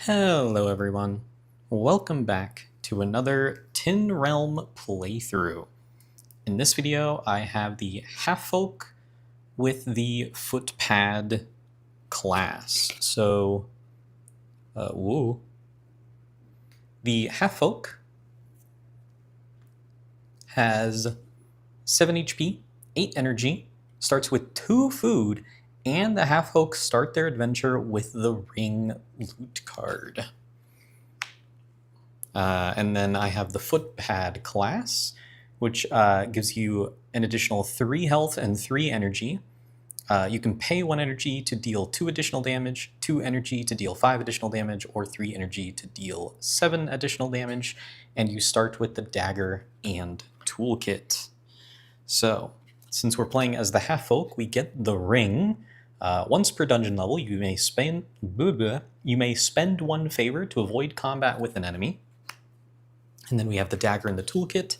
Hello everyone, welcome back to another Tin Realm playthrough. In this video I have the Halffolk with the Footpad class. Woo. The Halffolk has 7 HP, 8 energy, starts with 2 food, and the Halffolk start their adventure with the Ring loot card. And then I have the Footpad class, which gives you an additional 3 health and 3 energy. You can pay 1 energy to deal 2 additional damage, 2 energy to deal 5 additional damage, or 3 energy to deal 7 additional damage, and you start with the dagger and toolkit. So, since we're playing as the Halffolk, we get the ring. Once per dungeon level, you may spend 1 favor to avoid combat with an enemy. And then we have the dagger in the toolkit.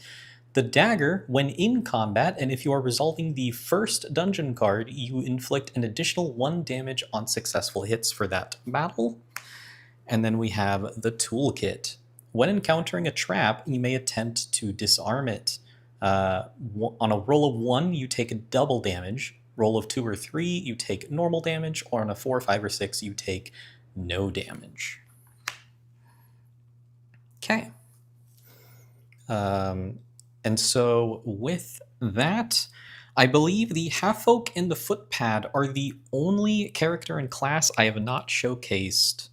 The dagger, when in combat, and if you are resolving the first dungeon card, you inflict an additional 1 damage on successful hits for that battle. And then we have the toolkit. When encountering a trap, you may attempt to disarm it. On a roll of 1, you take double damage. Roll of 2 or 3, you take normal damage. Or on a 4, 5, or 6, you take no damage. Okay. And so with that, I believe the Halffolk and the Footpad are the only character and class I have not showcased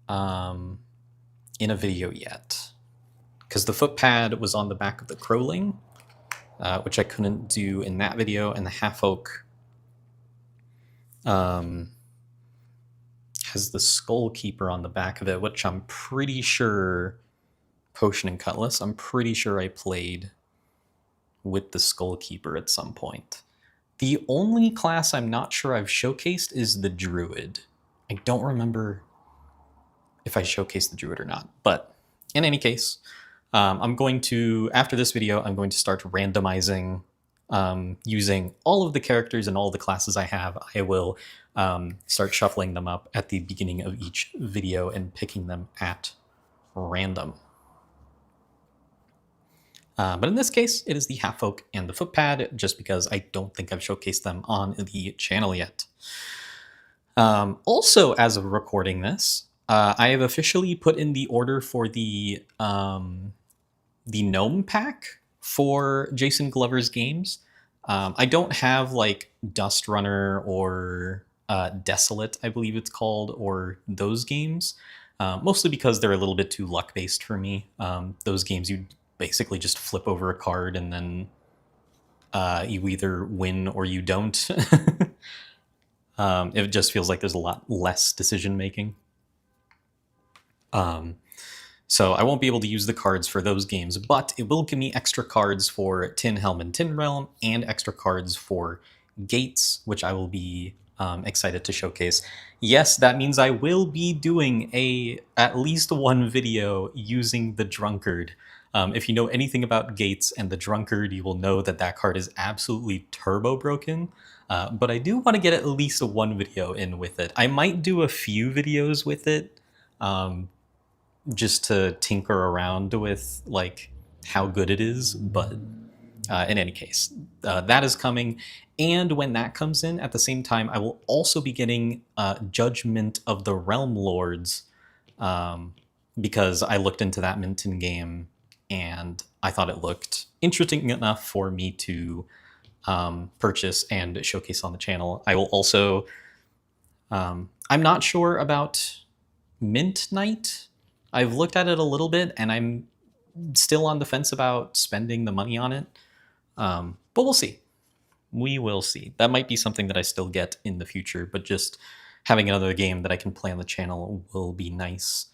in a video yet. Because the Footpad was on the back of the Crowling, which I couldn't do in that video, and the Halffolk has the Skull Keeper on the back of it, which I'm pretty sure... Potion and Cutlass, I'm pretty sure I played with the Skull Keeper at some point. The only class I'm not sure I've showcased is the Druid. I don't remember if I showcased the Druid or not, but in any case, I'm going to, after this video, I'm going to start randomizing using all of the characters and all the classes I have. I will start shuffling them up at the beginning of each video and picking them at random. But in this case, it is the Halffolk and the Footpad, just because I don't think I've showcased them on the channel yet. Also, as of recording this, I have officially put in the order for the Gnome Pack for Jason Glover's games. I don't have like Dust Runner or Desolate, I believe it's called, or those games, mostly because they're a little bit too luck-based for me. Those games you basically just flip over a card and then you either win or you don't. It just feels like there's a lot less decision making. So I won't be able to use the cards for those games, but it will give me extra cards for Tin Helm and Tin Realm, and extra cards for Gates, which I will be excited to showcase. Yes, that means I will be doing at least 1 video using the Drunkard. If you know anything about Gates and the Drunkard, you will know that that card is absolutely turbo broken. But I do want to get at least 1 video in with it. I might do a few videos with it, just to tinker around with like how good it is. But in any case, that is coming. And when that comes in, at the same time, I will also be getting Judgment of the Realm Lords, because I looked into that Minton game and I thought it looked interesting enough for me to purchase and showcase on the channel. I will also... I'm not sure about Mint Knight. I've looked at it a little bit, and I'm still on the fence about spending the money on it. But we'll see. We will see. That might be something that I still get in the future, but just having another game that I can play on the channel will be nice.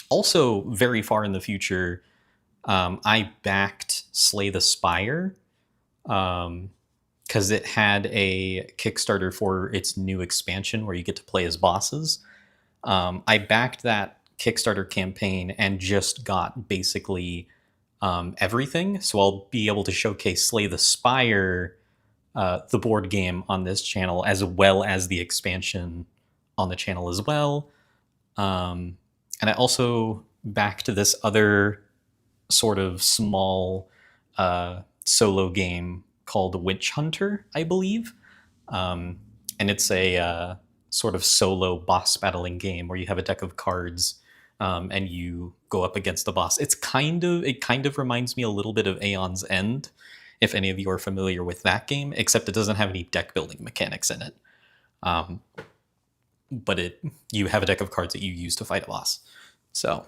Also, very far in the future, I backed Slay the Spire, because it had a Kickstarter for its new expansion where you get to play as bosses. I backed that Kickstarter campaign and just got basically everything, so I'll be able to showcase Slay the Spire, the board game, on this channel, as well as the expansion on the channel as well. And I also backed this other sort of small solo game called Witch Hunter, I believe. And it's a sort of solo boss battling game where you have a deck of cards and you go up against the boss. It kind of reminds me a little bit of Aeon's End, if any of you are familiar with that game, except it doesn't have any deck building mechanics in it. But you have a deck of cards that you use to fight a boss. So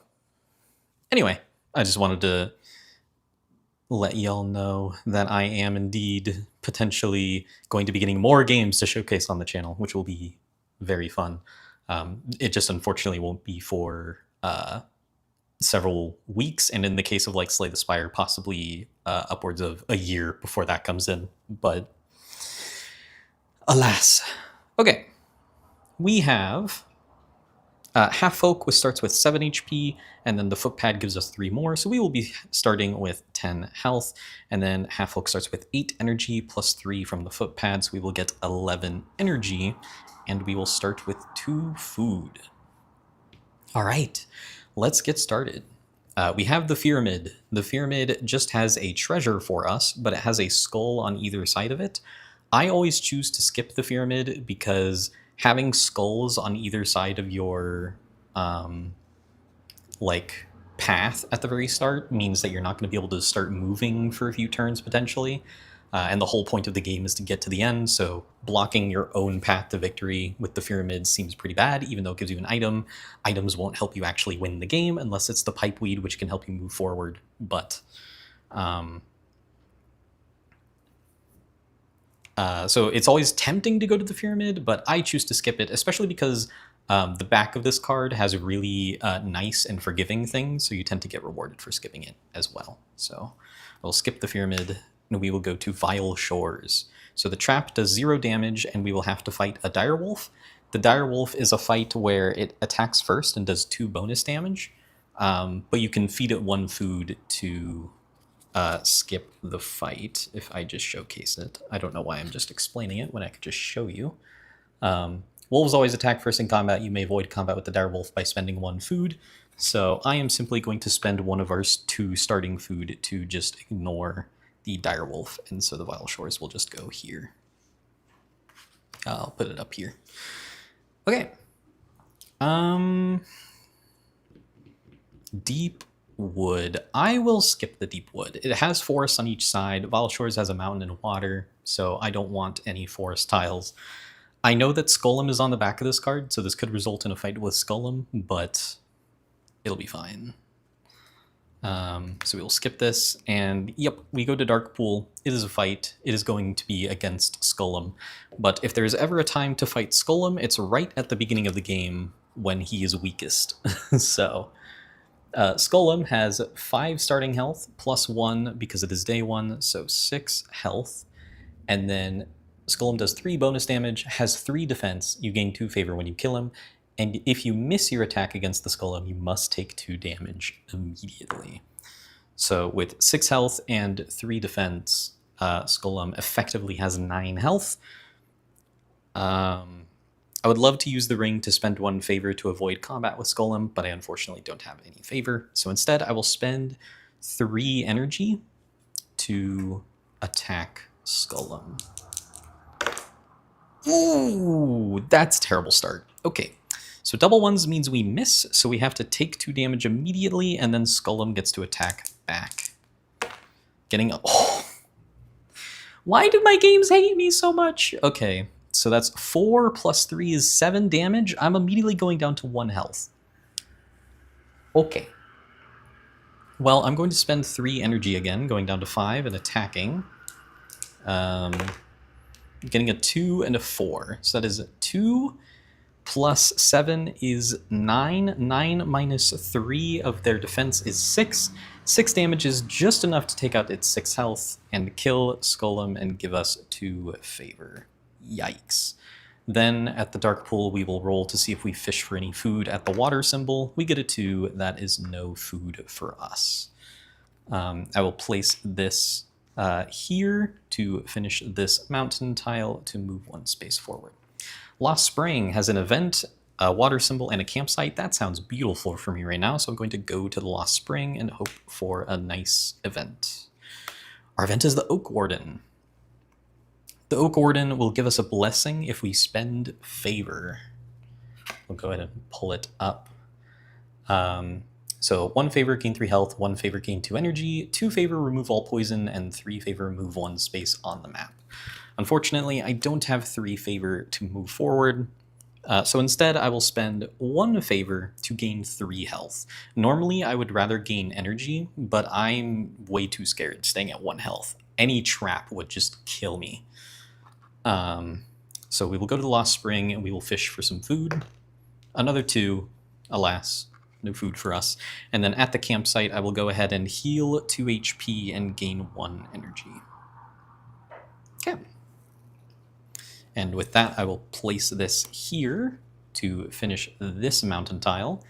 anyway, I just wanted to let y'all know that I am indeed potentially going to be getting more games to showcase on the channel, which will be very fun. It just unfortunately won't be for several weeks, and in the case of like Slay the Spire, possibly upwards of a year before that comes in. But alas. Okay, we have Halffolk, which starts with 7 HP, and then the Footpad gives us 3 more, so we will be starting with 10 health, and then Halffolk starts with 8 energy plus 3 from the Footpad, so we will get 11 energy, and we will start with 2 food. All right, let's get started. We have the Pyramid. The Pyramid just has a treasure for us, but it has a skull on either side of it. I always choose to skip the Pyramid because having skulls on either side of your like path at the very start means that you're not going to be able to start moving for a few turns potentially. And the whole point of the game is to get to the end, so blocking your own path to victory with the Pyramid seems pretty bad, even though it gives you an item. Items won't help you actually win the game unless it's the Pipeweed, which can help you move forward. But so it's always tempting to go to the Pyramid, but I choose to skip it, especially because the back of this card has really nice and forgiving things, so you tend to get rewarded for skipping it as well. So we'll skip the Pyramid, and we will go to Vile Shores. So the trap does 0 damage, and we will have to fight a Direwolf. The Direwolf is a fight where it attacks first and does 2 bonus damage, but you can feed it 1 food to skip the fight if I just showcase it. I don't know why I'm just explaining it when I could just show you. Wolves always attack first in combat. You may avoid combat with the Direwolf by spending 1 food. So I am simply going to spend one of our 2 starting food to just ignore the Direwolf. And so the Vile Shores will just go here. I'll put it up here. Okay. Deep Wood. I will skip the Deep Wood. It has forests on each side. Vile Shores has a mountain and water, so I don't want any forest tiles. I know that Skullum is on the back of this card, so this could result in a fight with Skullum, but it'll be fine. So we'll skip this, and yep, we go to Dark Pool. It is a fight. It is going to be against Skullum, but if there's ever a time to fight Skullum, it's right at the beginning of the game when he is weakest. So Skullum has 5 starting health, plus 1 because it is day 1, so 6 health. And then Skullum does 3 bonus damage, has 3 defense, you gain 2 favor when you kill him, and if you miss your attack against the Skullum, you must take 2 damage immediately. So with 6 health and 3 defense, Skullum effectively has 9 health. I would love to use the ring to spend 1 favor to avoid combat with Skullum, but I unfortunately don't have any favor. So instead, I will spend 3 energy to attack Skullum. Ooh, that's a terrible start. Okay, so double ones means we miss, so we have to take 2 damage immediately, and then Skullum gets to attack back. Getting a... Oh. Why do my games hate me so much? Okay. So that's 4 plus 3 is 7 damage. I'm immediately going down to 1 health. Okay. Well, I'm going to spend 3 energy again, going down to 5 and attacking. Getting a 2 and a 4. So that is 2 plus 7 is 9. 9 minus 3 of their defense is 6. 6 damage is just enough to take out its 6 health and kill Skullum and give us 2 favor. Yikes. Then at the Dark Pool, we will roll to see if we fish for any food at the water symbol. We get a 2. That is no food for us. I will place this here to finish this mountain tile to move 1 space forward. Lost Spring has an event, a water symbol, and a campsite. That sounds beautiful for me right now, so I'm going to go to the Lost Spring and hope for a nice event. Our event is the Oak Warden. The Oak Warden will give us a blessing if we spend favor. We'll go ahead and pull it up. So 1 favor, gain 3 health, 1 favor, gain 2 energy, 2 favor, remove all poison, and 3 favor, move 1 space on the map. Unfortunately, I don't have 3 favor to move forward, so instead I will spend 1 favor to gain 3 health. Normally I would rather gain energy, but I'm way too scared staying at 1 health. Any trap would just kill me. So we will go to the Lost Spring and we will fish for some food. Another 2, alas, no food for us. And then at the campsite I will go ahead and heal 2 HP and gain 1 energy. Okay. And with that, I will place this here to finish this mountain tile,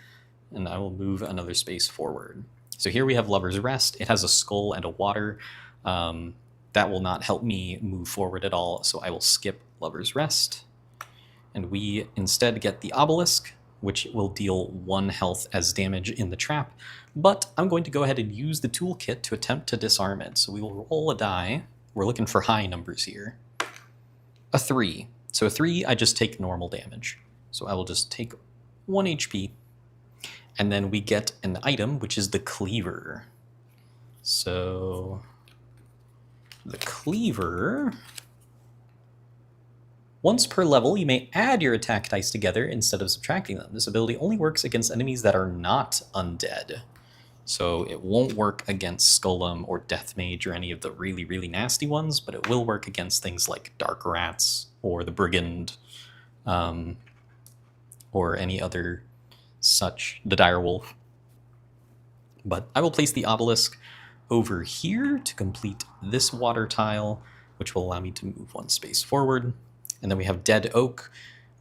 and I will move another space forward. So here we have Lover's Rest. It has a skull and a water. That will not help me move forward at all, so I will skip Lover's Rest. And we instead get the Obelisk, which will deal 1 health as damage in the trap. But I'm going to go ahead and use the toolkit to attempt to disarm it. So we will roll a die. We're looking for high numbers here. A 3. So a 3, I just take normal damage. So I will just take 1 HP. And then we get an item, which is the Cleaver. So the Cleaver... Once per level, you may add your attack dice together instead of subtracting them. This ability only works against enemies that are not undead. So it won't work against Golem or Death Mage or any of the really, really nasty ones, but it will work against things like Dark Rats or the Brigand, or any other such, the Direwolf. But I will place the Obelisk over here to complete this water tile, which will allow me to move 1 space forward. And then we have Dead Oak,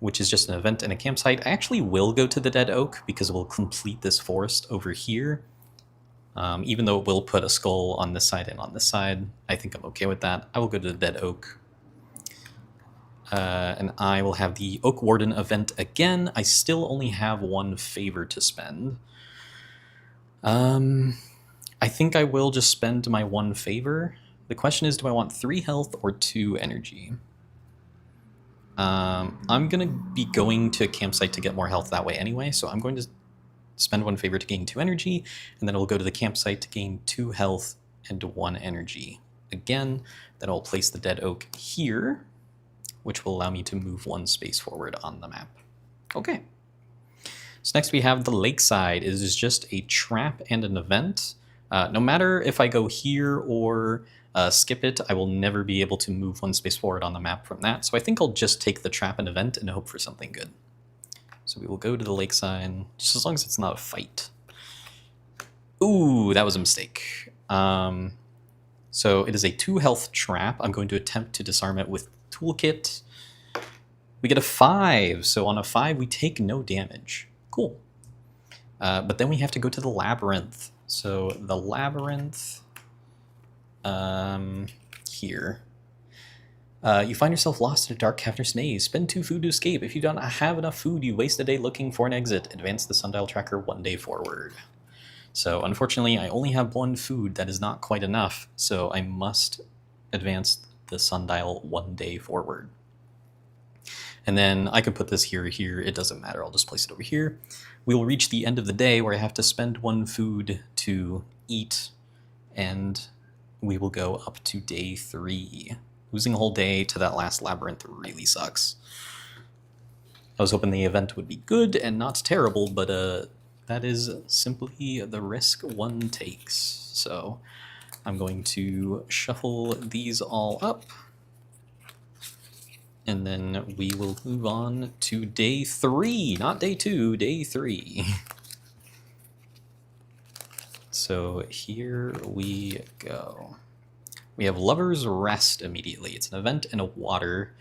which is just an event and a campsite. I actually will go to the Dead Oak because it will complete this forest over here. Even though it will put a skull on this side and on this side, I think I'm okay with that. I will go to the Dead Oak. And I will have the Oak Warden event again. I still only have 1 favor to spend. I think I will just spend my 1 favor. The question is, do I want 3 health or 2 energy? I'm going to be going to a campsite to get more health that way anyway, so I'm going to spend 1 favor to gain 2 energy, and then I'll go to the campsite to gain 2 health and 1 energy. Again, then I'll place the Dead Oak here, which will allow me to move 1 space forward on the map. Okay. So next we have the Lakeside. It is just a trap and an event. No matter if I go here or skip it, I will never be able to move 1 space forward on the map from that. So I think I'll just take the trap and event and hope for something good. So we will go to the Lakeside, just as long as it's not a fight. Ooh, that was a mistake. So it is a 2 health trap. I'm going to attempt to disarm it with Toolkit. We get a 5, so on a 5 we take no damage. Cool. But then we have to go to the Labyrinth. So the Labyrinth, here. You find yourself lost in a dark cavernous maze. Spend 2 food to escape. If you don't have enough food, you waste a day looking for an exit. Advance the sundial tracker 1 day forward. So unfortunately, I only have 1 food. That is not quite enough, so I must advance the sundial 1 day forward. And then I could put this here, it doesn't matter, I'll just place it over here. We will reach the end of the day where I have to spend 1 food to eat, and we will go up to day 3. Losing a whole day to that last labyrinth really sucks. I was hoping the event would be good and not terrible, but that is simply the risk one takes. So I'm going to shuffle these all up, and then we will move on to day 3, not day 2, day 3. So here we go. We have Lover's Rest immediately. It's an event and a water.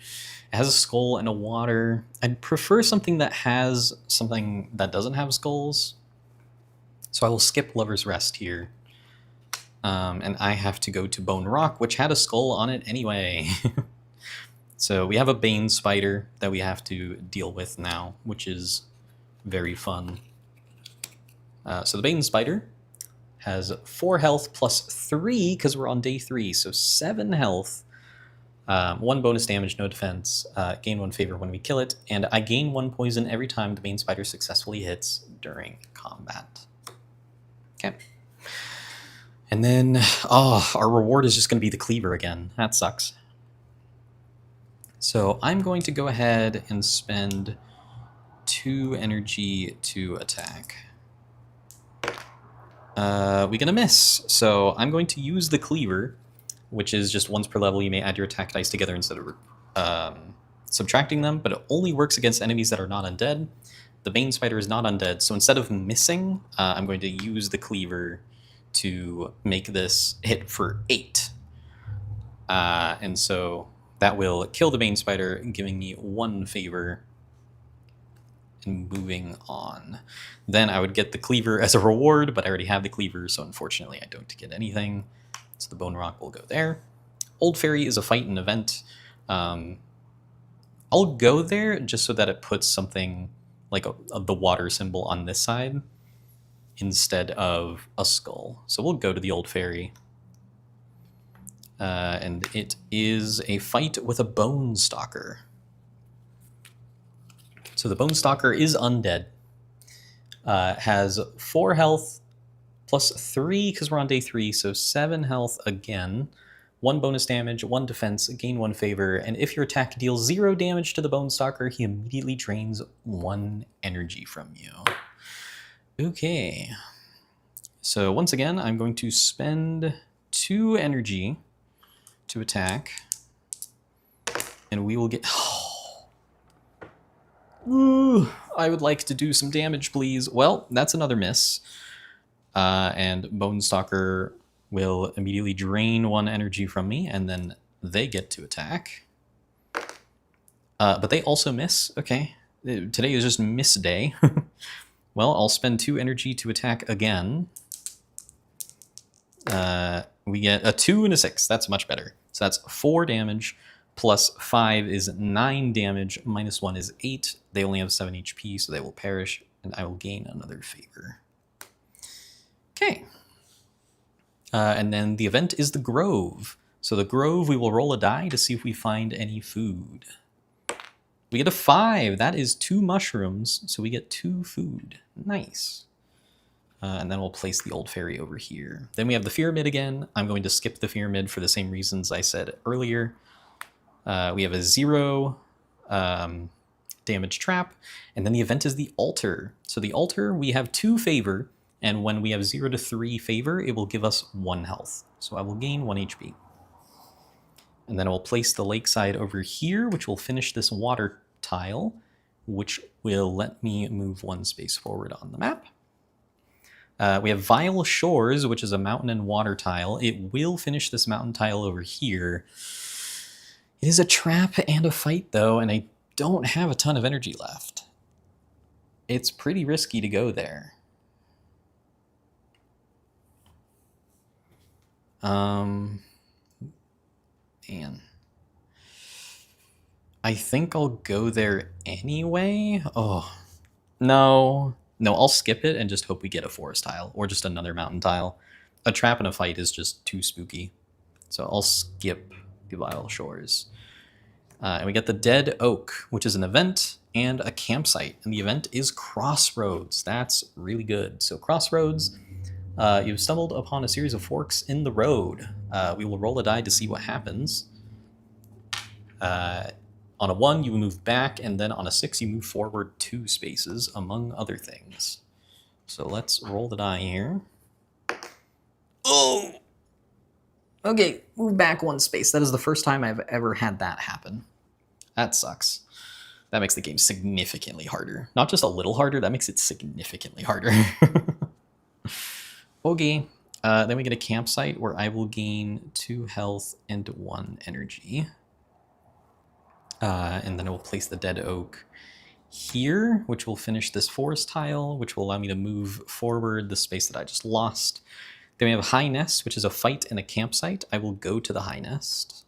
It has a skull and a water. I'd prefer something that has something that doesn't have skulls. So I will skip Lover's Rest here. And I have to go to Bone Rock, which had a skull on it anyway. So we have a Bane spider that we have to deal with now, which is very fun. So the Bane spider has 4 health plus 3 because we're on day 3, so 7 health. 1 bonus damage, no defense. Gain 1 favor when we kill it, and I gain 1 poison every time the Bane spider successfully hits during combat. Okay. And then, our reward is just going to be the cleaver again. That sucks. So I'm going to go ahead and spend 2 energy to attack. We're gonna miss, so I'm going to use the cleaver, which is just once per level you may add your attack dice together instead of subtracting them, but it only works against enemies that are not undead. The Bane spider is not undead, so instead of missing, I'm going to use the cleaver to make this hit for 8. And so that will kill the Bane spider, giving me 1 favor. And moving on. Then I would get the cleaver as a reward, but I already have the cleaver, so unfortunately I don't get anything. So the bone rock will go there. Old Fairy is a fight and event. I'll go there just so that it puts something like the water symbol on this side instead of a skull. So we'll go to the Old Fairy. And it is a fight with a Bone Stalker. So the Bone Stalker is undead. Has 4 health plus 3 because we're on day 3, so 7 health again. 1 bonus damage, 1 defense, gain 1 favor, and if your attack deals 0 damage to the Bone Stalker, he immediately drains 1 energy from you. Okay. So once again, I'm going to spend 2 energy to attack, and we will get... Ooh, I would like to do some damage, please. Well, that's another miss. And Bone Stalker will immediately drain 1 energy from me, and then they get to attack. But they also miss. Okay. Today is just miss day. Well, I'll spend 2 energy to attack again. We get a 2 and a 6. That's much better. So that's 4 damage. Plus 5 is 9 damage, minus 1 is 8. They only have 7 HP, so they will perish, and I will gain another favor. Okay. And then the event is the Grove. So the Grove, we will roll a die to see if we find any food. We get a 5. That is 2 mushrooms, so we get 2 food. Nice. And then we'll place the Old Fairy over here. Then we have the Pyramid again. I'm going to skip the Pyramid for the same reasons I said earlier. We have a 0 damage trap, and then the event is the Altar. So the Altar, we have 2 favor, and when we have 0 to 3 favor, it will give us 1 health. So I will gain 1 HP. And then I will place the Lakeside over here, which will finish this water tile, which will let me move 1 space forward on the map. We have Vile Shores, which is a mountain and water tile. It will finish this mountain tile over here. It is a trap and a fight, though, and I don't have a ton of energy left. It's pretty risky to go there. Man. I think I'll go there anyway. Oh, no. No, I'll skip it and just hope we get a forest tile or just another mountain tile. A trap and a fight is just too spooky. So I'll skip the Vile Shores. And we get the Dead Oak, which is an event and a campsite. And the event is Crossroads. That's really good. So Crossroads, you've stumbled upon a series of forks in the road. We will roll a die to see what happens. On a 1, you move back, and then on a 6, you move forward 2 spaces, among other things. So let's roll the die here. Oh! Okay, move back 1 space. That is the first time I've ever had that happen. That sucks. That makes the game significantly harder. Not just a little harder, that makes it significantly harder. Okay, then we get a campsite where I will gain 2 health and 1 energy. And then I will place the Dead Oak here, which will finish this forest tile, which will allow me to move forward the space that I just lost. Then we have a High Nest, which is a fight and a campsite. I will go to the High Nest.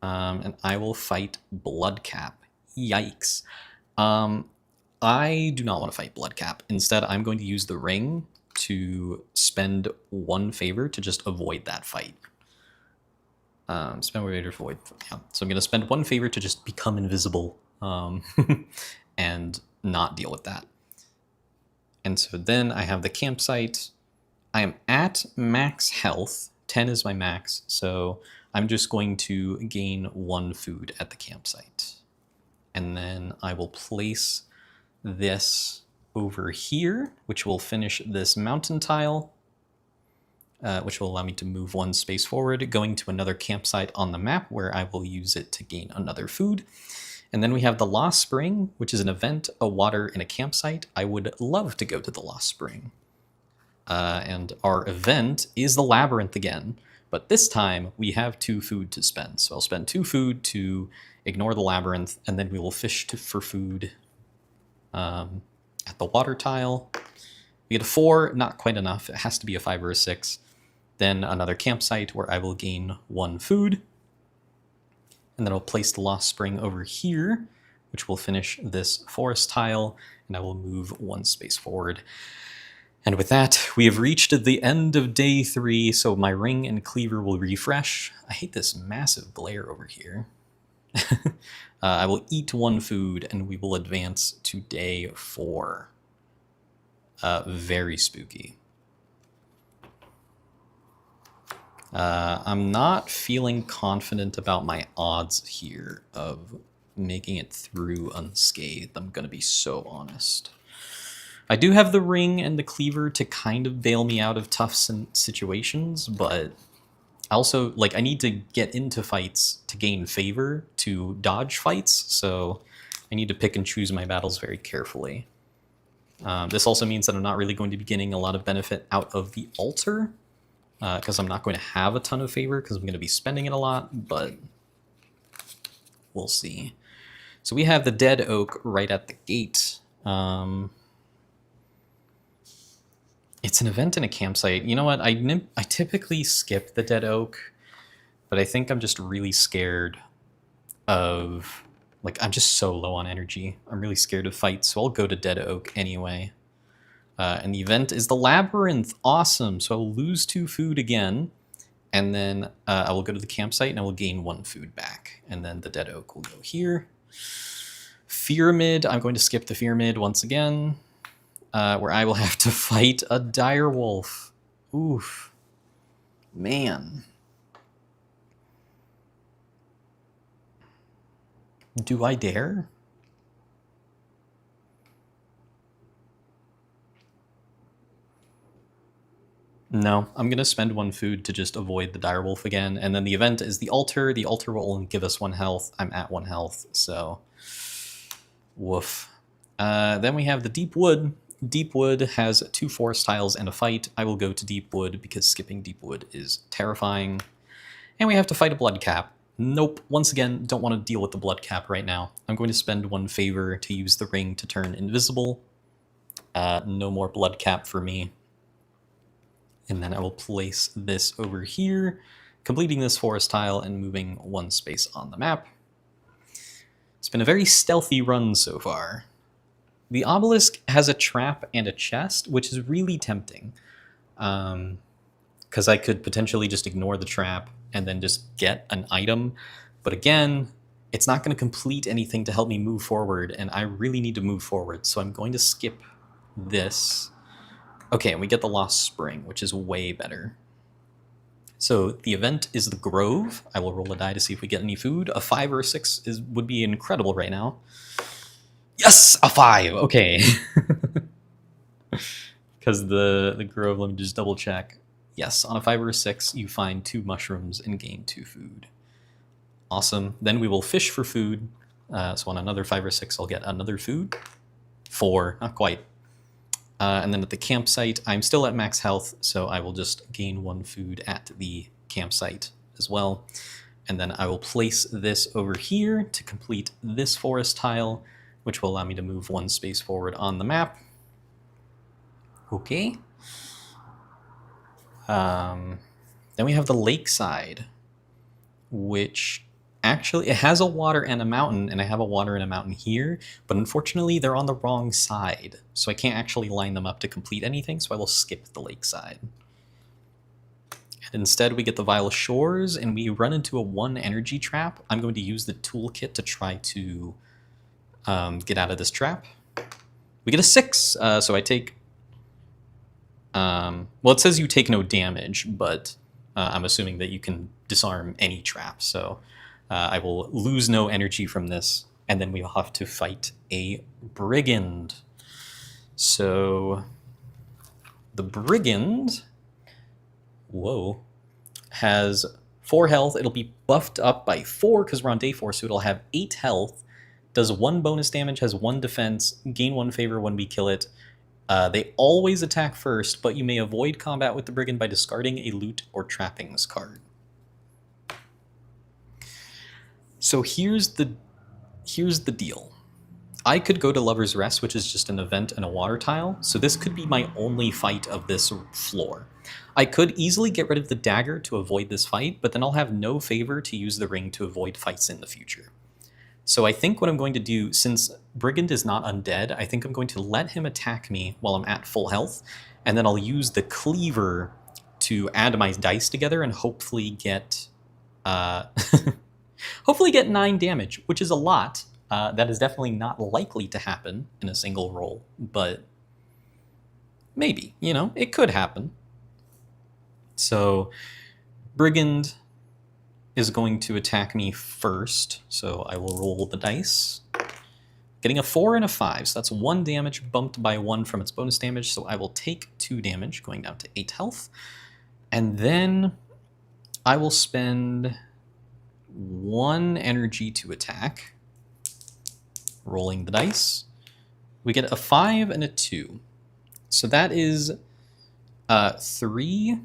And I will fight Bloodcap. Yikes. I do not want to fight Bloodcap. Instead, I'm going to use the ring to spend one favor to just avoid that fight. Spend one favor to avoid. Yeah. So I'm going to spend one favor to just become invisible and not deal with that. And so then I have the campsite. I am at max health. 10 is my max. So I'm just going to gain one food at the campsite. And then I will place this over here, which will finish this mountain tile, which will allow me to move one space forward, going to another campsite on the map where I will use it to gain another food. And then we have the Lost Spring, which is an event, a water, and a campsite. I would love to go to the Lost Spring. And our event is the Labyrinth again, but this time we have 2 food to spend. So I'll spend 2 food to ignore the Labyrinth, and then we will fish for food at the water tile. We get a 4, not quite enough. It has to be a 5 or a 6. Then another campsite where I will gain 1 food. And then I'll place the Lost Spring over here, which will finish this forest tile, and I will move 1 space forward. And with that, we have reached the end of day 3, so my ring and cleaver will refresh. I hate this massive glare over here. I will eat 1 food, and we will advance to day 4. Very spooky. I'm not feeling confident about my odds here of making it through unscathed. I'm going to be so honest. I do have the ring and the cleaver to kind of bail me out of tough situations, but also, like, I need to get into fights to gain favor to dodge fights, so I need to pick and choose my battles very carefully. This also means that I'm not really going to be getting a lot of benefit out of the altar, because I'm not going to have a ton of favor, because I'm going to be spending it a lot, but we'll see. So we have the Dead Oak right at the gate. It's an event in a campsite. You know what? I typically skip the Dead Oak, but I think I'm just really scared of... Like, I'm just so low on energy. I'm really scared of fights, so I'll go to Dead Oak anyway. And the event is the Labyrinth. Awesome. So I'll lose 2 food again, and then I will go to the campsite, and I will gain 1 food back. And then the Dead Oak will go here. Pyramid. I'm going to skip the Pyramid once again. Where I will have to fight a direwolf. Oof. Man. Do I dare? No, I'm going to spend 1 food to just avoid the direwolf again. And then the event is the altar. The altar will only give us 1 health. I'm at 1 health, so... Woof. Then we have the Deep Wood. Deep Wood has 2 forest tiles and a fight. I will go to Deep Wood because skipping Deep Wood is terrifying. And we have to fight a Bloodcap. Nope. Once again, don't want to deal with the Bloodcap right now. I'm going to spend 1 favor to use the ring to turn invisible. No more Bloodcap for me. And then I will place this over here, completing this forest tile and moving 1 space on the map. It's been a very stealthy run so far. The obelisk has a trap and a chest, which is really tempting. Because I could potentially just ignore the trap and then just get an item. But again, it's not going to complete anything to help me move forward, and I really need to move forward, so I'm going to skip this. Okay, and we get the Lost Spring, which is way better. So the event is the Grove. I will roll a die to see if we get any food. A 5 or a 6 would be incredible right now. Yes, a 5. Okay. Because the Grove, let me just double check. Yes, on a 5 or a 6, you find 2 mushrooms and gain 2 food. Awesome. Then we will fish for food. So on another 5 or 6, I'll get another food. 4, not quite. And then at the campsite, I'm still at max health, so I will just gain 1 food at the campsite as well. And then I will place this over here to complete this forest tile, which will allow me to move 1 space forward on the map. Okay. Then we have the lakeside, which Actually, it has a water and a mountain, and I have a water and a mountain here, but unfortunately they're on the wrong side, so I can't actually line them up to complete anything, so I will skip the lakeside. And instead we get the Vile Shores, and we run into a 1 energy trap. I'm going to use the toolkit to try to get out of this trap. We get a 6, so I take... well, it says you take no damage, but I'm assuming that you can disarm any trap, so... I will lose no energy from this, and then we will have to fight a brigand. So the brigand, whoa, has 4 health. It'll be buffed up by 4 because we're on day 4, so it'll have 8 health. Does 1 bonus damage, has 1 defense, gain 1 favor when we kill it. They always attack first, but you may avoid combat with the brigand by discarding a loot or trappings card. So here's the deal. I could go to Lover's Rest, which is just an event and a water tile, so this could be my only fight of this floor. I could easily get rid of the dagger to avoid this fight, but then I'll have no favor to use the ring to avoid fights in the future. So I think what I'm going to do, since Brigand is not undead, I think I'm going to let him attack me while I'm at full health, and then I'll use the cleaver to add my dice together and hopefully get... hopefully get 9 damage, which is a lot. That is definitely not likely to happen in a single roll, but maybe, you know, it could happen. So Brigand is going to attack me first, so I will roll the dice. Getting a 4 and a 5, so that's 1 damage bumped by 1 from its bonus damage, so I will take 2 damage, going down to 8 health. And then I will spend 1 energy to attack. Rolling the dice. We get a 5 and a 2. So that is 3.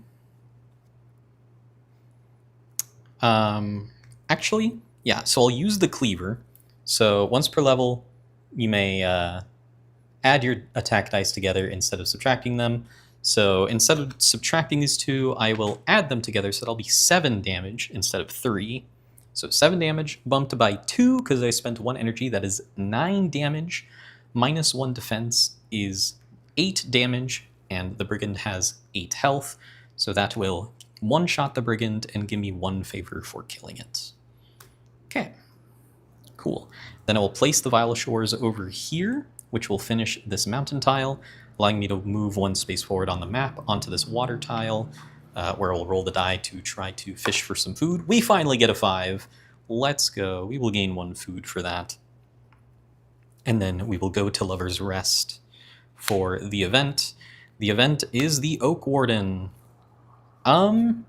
Actually, yeah, so I'll use the cleaver. So once per level, you may add your attack dice together instead of subtracting them. So instead of subtracting these 2, I will add them together, so that'll be 7 damage instead of 3. So 7 damage, bumped by 2 because I spent 1 energy. That is 9 damage. Minus 1 defense is 8 damage, and the brigand has 8 health. So that will one-shot the brigand and give me 1 favor for killing it. Okay, cool. Then I will place the Vile Shores over here, which will finish this mountain tile, allowing me to move 1 space forward on the map onto this water tile, where I'll roll the die to try to fish for some food. We finally get a 5. Let's go. We will gain 1 food for that. And then we will go to Lover's Rest for the event. The event is the Oak Warden. So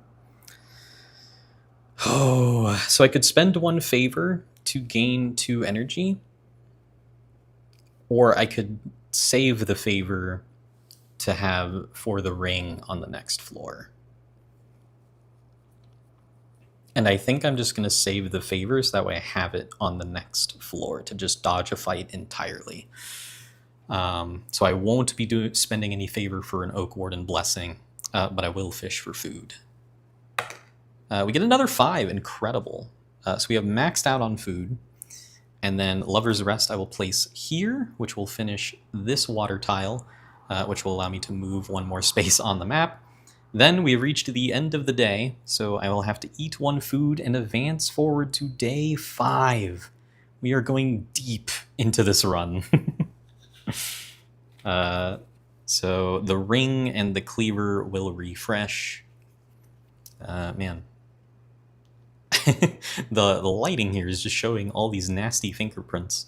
I could spend 1 favor to gain 2 energy, or I could save the favor to have for the ring on the next floor. And I think I'm just going to save the favor so that way I have it on the next floor to just dodge a fight entirely. So I won't be spending any favor for an Oak Warden blessing, but I will fish for food. We get another 5, incredible. So we have maxed out on food. And then Lover's Rest I will place here, which will finish this water tile, which will allow me to move 1 more space on the map. Then we reached the end of the day, so I will have to eat 1 food and advance forward to day 5. We are going deep into this run. So the ring and the cleaver will refresh. Man. The lighting here is just showing all these nasty fingerprints,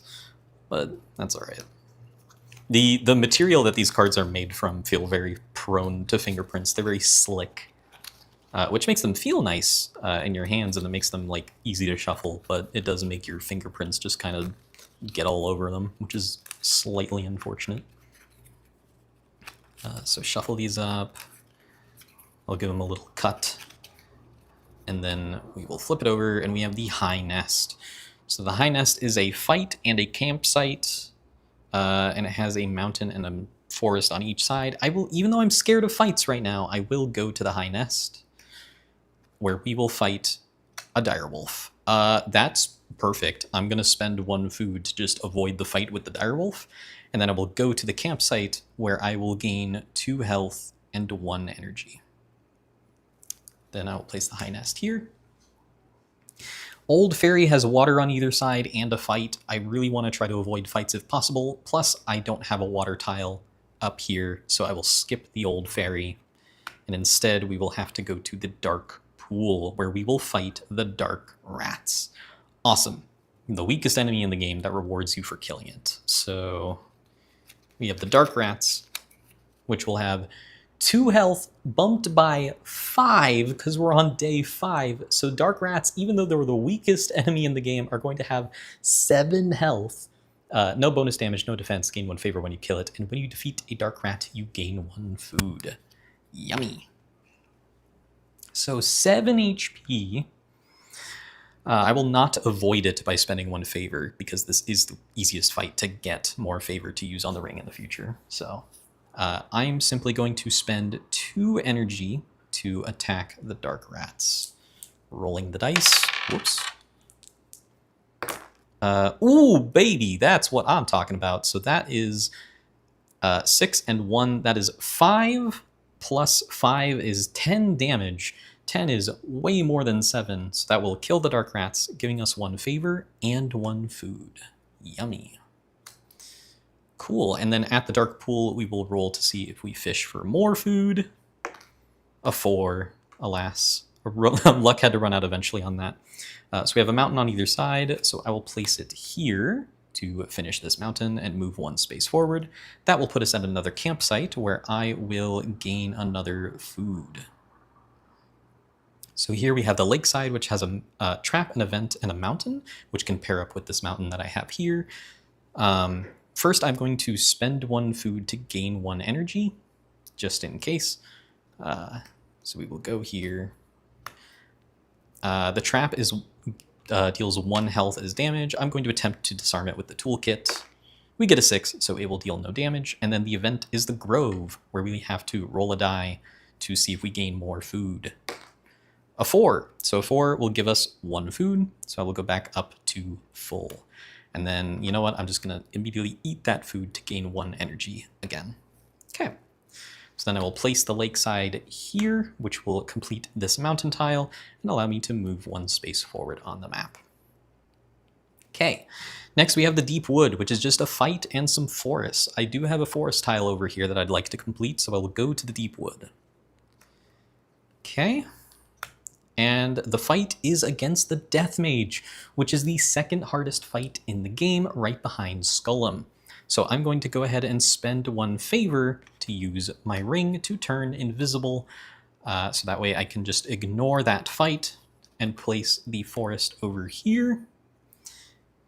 but that's all right. The material that these cards are made from feel very prone to fingerprints. They're very slick, which makes them feel nice in your hands, and it makes them like easy to shuffle, but it does make your fingerprints just kind of get all over them, which is slightly unfortunate. So shuffle these up. I'll give them a little cut. And then we will flip it over, and we have the High Nest. So the High Nest is a fight and a campsite, and it has a mountain and a forest on each side. I will, even though I'm scared of fights right now, I will go to the High Nest, where we will fight a direwolf. That's perfect. I'm going to spend 1 food to just avoid the fight with the direwolf, and then I will go to the campsite where I will gain 2 health and 1 energy. Then I will place the high nest here. Old Fairy has water on either side and a fight. I really want to try to avoid fights if possible. Plus, I don't have a water tile up here, so I will skip the Old Fairy. And instead, we will have to go to the Dark Pool, where we will fight the Dark Rats. Awesome. The weakest enemy in the game that rewards you for killing it. So we have the Dark Rats, which will have 2 health bumped by 5 because we're on day 5. So Dark Rats, even though they were the weakest enemy in the game, are going to have 7 health. No bonus damage, no defense, gain 1 favor when you kill it. And when you defeat a Dark Rat, you gain 1 food. Yummy. So 7 HP. I will not avoid it by spending 1 favor because this is the easiest fight to get more favor to use on the ring in the future. So I'm simply going to spend 2 energy to attack the Dark Rats. Rolling the dice. Whoops. Ooh, baby, that's what I'm talking about. So that is 6 and 1. That is 5 plus 5 is 10 damage. 10 is way more than 7, so that will kill the Dark Rats, giving us 1 favor and 1 food. Yummy. Cool, and then at the Dark Pool, we will roll to see if we fish for more food. A 4, alas. Luck had to run out eventually on that. So we have a mountain on either side, so I will place it here to finish this mountain and move 1 space forward. That will put us at another campsite where I will gain another food. So here we have the lakeside, which has a trap, an event, and a mountain, which can pair up with this mountain that I have here. First, I'm going to spend 1 food to gain 1 energy, just in case. So we will go here. The trap is deals 1 health as damage. I'm going to attempt to disarm it with the toolkit. We get a 6, so it will deal no damage. And then the event is the Grove, where we have to roll a die to see if we gain more food. A 4. So a 4 will give us 1 food, so I will go back up to full. And then, you know what, I'm just going to immediately eat that food to gain 1 energy again. Okay. So then I will place the lakeside here, which will complete this mountain tile and allow me to move 1 space forward on the map. Okay. Next we have the Deep Wood, which is just a fight and some forests. I do have a forest tile over here that I'd like to complete, so I will go to the Deep Wood. Okay. And the fight is against the Death Mage, which is the 2nd hardest fight in the game, right behind Skullum. So I'm going to go ahead and spend 1 favor to use my ring to turn invisible, so that way I can just ignore that fight and place the forest over here,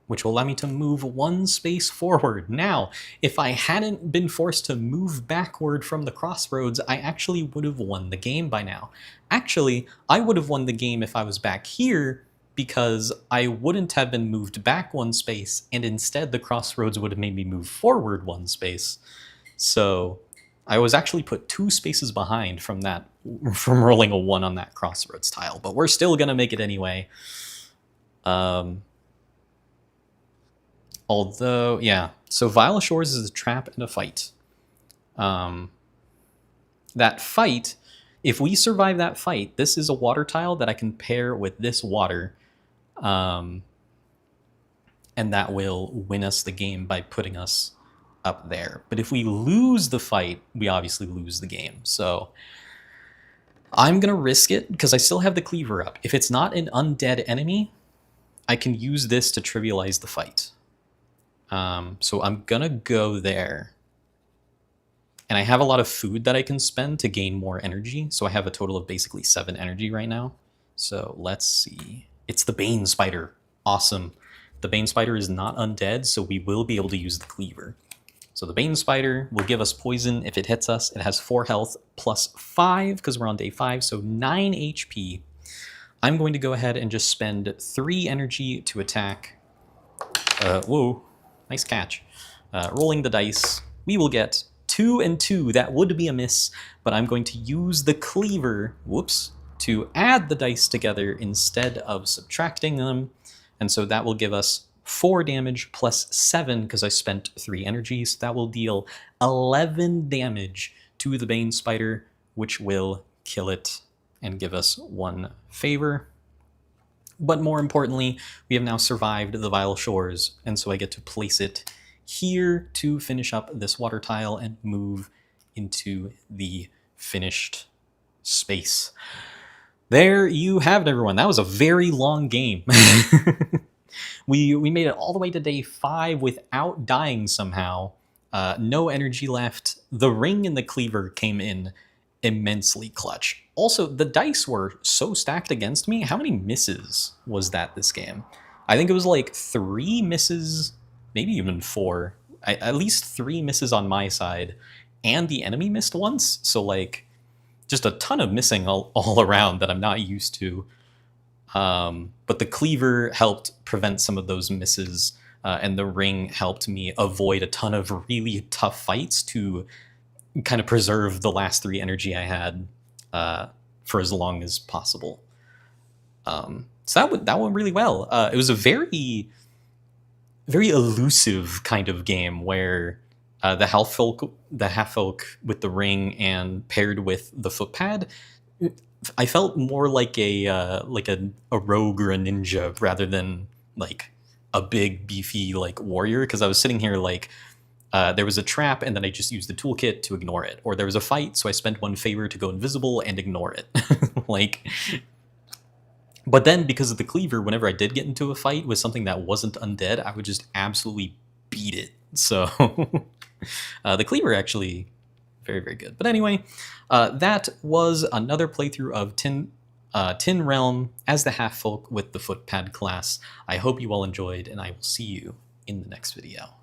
which will allow me to move 1 space forward. Now, if I hadn't been forced to move backward from the crossroads, I actually would have won the game by now. Actually, I would have won the game if I was back here, because I wouldn't have been moved back 1 space, and instead the crossroads would have made me move forward 1 space. So I was actually put 2 spaces behind from rolling a 1 on that crossroads tile, but we're still gonna make it anyway. Although, yeah, so Vile Shores is a trap and a fight. That fight, if we survive that fight, this is a water tile that I can pair with this water, and that will win us the game by putting us up there. But if we lose the fight, we obviously lose the game. So I'm going to risk it because I still have the cleaver up. If it's not an undead enemy, I can use this to trivialize the fight. So I'm gonna go there. And I have a lot of food that I can spend to gain more energy, so I have a total of basically 7 energy right now. So let's see. It's the Bane Spider. Awesome. The Bane Spider is not undead, so we will be able to use the cleaver. So the Bane Spider will give us poison if it hits us. It has 4 health plus 5, because we're on day 5, so 9 HP. I'm going to go ahead and just spend 3 energy to attack. Whoa. Nice catch. Rolling the dice, we will get 2 and 2. That would be a miss, but I'm going to use the cleaver, whoops, to add the dice together instead of subtracting them. And so that will give us 4 damage plus 7 because I spent 3 energy. So that will deal 11 damage to the Bane Spider, which will kill it and give us 1 favor. But more importantly, we have now survived the Vile Shores, and so I get to place it here to finish up this water tile and move into the finished space. There you have it, everyone. That was a very long game. we made it all the way to day 5 without dying somehow. No energy left. The ring and the cleaver came in immensely clutch. Also, the dice were so stacked against me. How many misses was that this game? I think it was like 3 misses, maybe even 4. At least 3 misses on my side, and the enemy missed once. So like, just a ton of missing all around that I'm not used to. But the cleaver helped prevent some of those misses, and the ring helped me avoid a ton of really tough fights to kind of preserve the last 3 energy I had for as long as possible. So that went really well. It was a very, very elusive kind of game where the Halffolk with the ring and paired with the Footpad, I felt more like a rogue or a ninja rather than like a big beefy like warrior, because I was sitting here like there was a trap and then I just used the toolkit to ignore it, or there was a fight so I spent 1 favor to go invisible and ignore it. Like, but then because of the cleaver, whenever I did get into a fight with something that wasn't undead, I would just absolutely beat it. So the cleaver actually very, very good. But anyway, that was another playthrough of Tin Realm as the Halffolk with the Footpad class. I hope you all enjoyed, and I will see you in the next video.